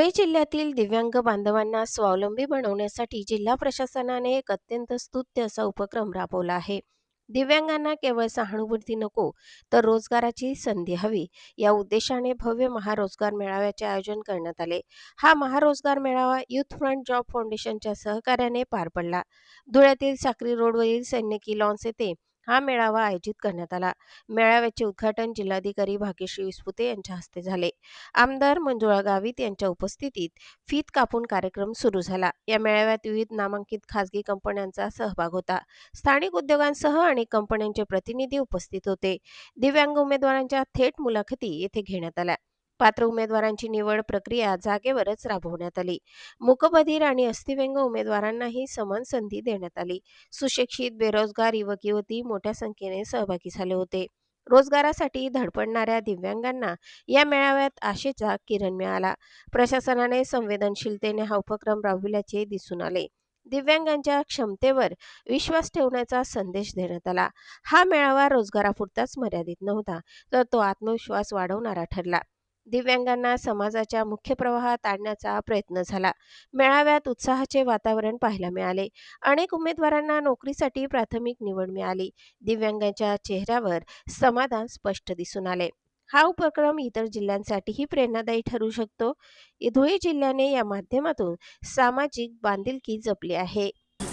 धुळे जिल्ह्यातील दिव्यांग बांधवांना स्वावलंबी बनवण्यासाठी जिल्हा प्रशासनाने एक अत्यंत स्तुत्य असा उपक्रम राबवला आहे. दिव्यांगांना केवळ सहानुभूती नको, तर रोजगाराची संधी हवी या उद्देशाने भव्य महारोजगार मेळाव्याचे आयोजन करण्यात आले. हा महारोजगार मेळावा युथ फ्रंट जॉब फाउंडेशनच्या सहकार्याने पार पडला. धुळ्यातील साक्री रोडवरील सैनिकी लॉन्स येथे हा मेळावा आयोजित करण्यात आला. मेळाव्याचे उद्घाटन जिल्हाधिकारी भाग्यश्री विस्पुते यांच्या हस्ते झाले. आमदार मंजुळा गावित यांच्या उपस्थितीत फीत कापून कार्यक्रम सुरू झाला. या मेळाव्यात विविध नामांकित खासगी कंपन्यांचा सहभाग होता. स्थानिक उद्योगांसह अनेक कंपन्यांचे प्रतिनिधी उपस्थित होते. दिव्यांग उमेदवारांच्या थेट मुलाखती येथे घेण्यात आल्या. पात्र उमेदवारांची निवड प्रक्रिया जागेवरच राबवण्यात आली. मूकबधीर आणि अस्थिव्यंग उमेदवारांनाही समान संधी देण्यात आली. सुशिक्षित बेरोजगार युवक युवती मोठ्या संख्येने सहभागी झाले होते. रोजगारासाठी धडपडणाऱ्या दिव्यांगांना या मेळाव्यात आशेचा किरण मिळाला. प्रशासनाने संवेदनशीलतेने हा उपक्रम राबविल्याचे दिसून आले. दिव्यांगांच्या क्षमतेवर विश्वास ठेवण्याचा संदेश देण्यात आला. हा मेळावा रोजगारापुरताच मर्यादित नव्हता, तर तो आत्मविश्वास वाढवणारा ठरला. दिव्यांगांना समाजाच्या मुख्य प्रवाहात आणण्याचा प्रयत्न झाला. मेळाव्यात उत्साहाचे वातावरण पाहायला मिळाले. अनेक उमेदवारांना नोकरीसाठी प्राथमिक निवड मिळाली. दिव्यांगांच्या चेहऱ्यावर समाधान स्पष्ट दिसून आले. हा उपक्रम इतर जिल्ह्यांसाठीही प्रेरणादायी ठरू शकतो. धुळे जिल्ह्याने या माध्यमातून सामाजिक बांधिलकी जपली आहे.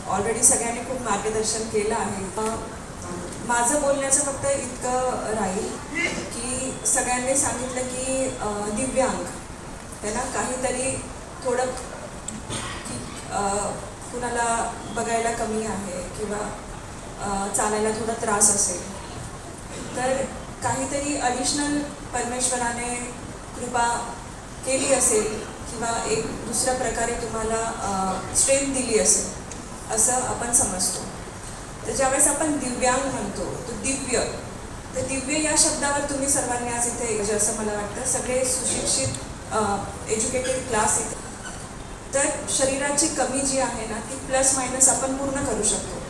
ऑलरेडी सगळ्यांनी खूप मार्गदर्शन केलं आहे. माझं बोलण्याचं फक्त इतकं राहील की सगळ्यांनी सांगितलं की दिव्यांग त्यांना काहीतरी थोडं कुणाला बघायला कमी आहे किंवा चालायला थोडा त्रास असेल, तर काहीतरी ॲडिशनल परमेश्वराने कृपा केली असेल किंवा एक दुसऱ्या प्रकारे तुम्हाला स्ट्रेंथ दिली असेल असं आपण समजतो. तर ज्यावेळेस आपण दिव्यांग म्हणतो तर दिव्य या शब्दावर तुम्ही सर्वांनी आज इथे असं मला वाटतं सगळे सुशिक्षित एज्युकेटेड क्लास इथे, तर शरीराची कमी जी आहे ना ती प्लस मायनस आपण पूर्ण करू शकतो.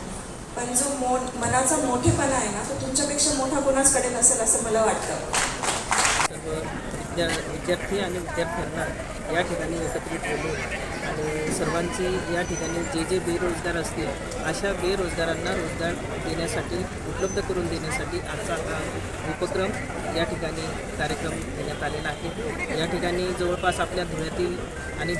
पण जो मनाचा मोठेपणा आहे ना तो तुमच्यापेक्षा मोठा कोणाचकडे नसेल असं मला वाटतं. विद्यार्थी आणि विद्यार्थ्यांना या ठिकाणी एकत्रित बोलून आणि सर्वांची या ठिकाणी जे बेरोजगार असतील अशा बेरोजगारांना रोजगार देण्यासाठी उपलब्ध करून देण्यासाठी आजचा हा उपक्रम या ठिकाणी कार्यक्रम देण्यात आलेला आहे. या ठिकाणी जवळपास आपल्या धुळ्यातील आणि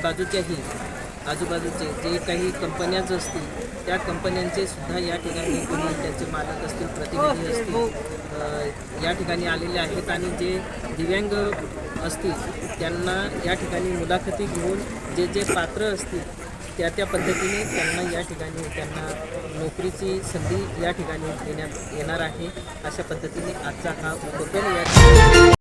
आजूबाजूचे जे काही कंपन्याच असतील त्या कंपन्यांचे सुद्धा या ठिकाणी कोणी त्यांचे मालक असतील, प्रतिनिधी असतील या ठिकाणी आलेले आहेत आणि जे दिव्यांग असतील त्यांना या ठिकाणी मुलाखती घेऊन जे पात्र असतील त्या पद्धतीने त्यांना या ठिकाणी नोकरीची संधी या ठिकाणी देण्यात येणार आहे. अशा पद्धतीने आजचा हा उपक्रम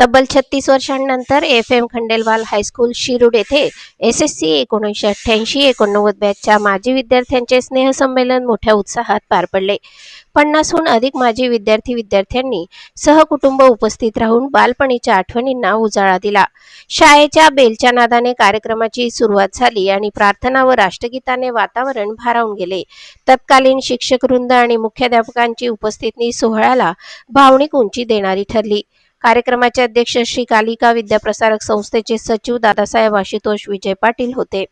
तब्बल 36 वर्षांनंतर FM खंडेलवाल हायस्कूल शिरूड येथे SSC 1988-89 बॅचच्या माजी विद्यार्थ्यांचे स्नेहसंमेलन मोठ्या उत्साहात पार पडले. 50हून अधिक माजी विद्यार्थ्यांनी सहकुटुंब उपस्थित राहून बालपणीच्या आठवणींना उजाळा दिला. शाळेच्या बेलच्या नादाने कार्यक्रमाची सुरुवात झाली आणि प्रार्थना व राष्ट्रगीताने वातावरण भारावून गेले. तत्कालीन शिक्षकवृंद आणि मुख्याध्यापकांची उपस्थिती सोहळ्याला भावनिक उंची देणारी ठरली. कार्यक्रमाचे अध्यक्ष श्री कालिका विद्याप्रसारक संस्थेचे सचिव दादासाहेब आशुतोष विजय पाटील होते.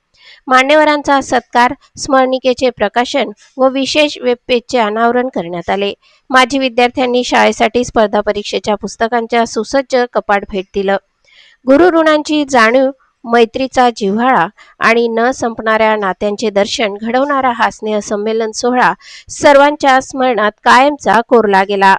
मान्यवरांचा सत्कार, स्मरणिकेचे प्रकाशन व विशेष वेबपेजचे अनावरण करण्यात आले. माजी विद्यार्थ्यांनी शाळेसाठी स्पर्धा परीक्षेच्या पुस्तकांच्या सुसज्ज कपाट भेट दिलं. गुरुऋणांची जाणीव, मैत्रीचा जिव्हाळा आणि न संपणाऱ्या नात्यांचे दर्शन घडवणारा हा स्नेह संमेलन सोहळा सर्वांच्या स्मरणात कायमचा कोरला गेला.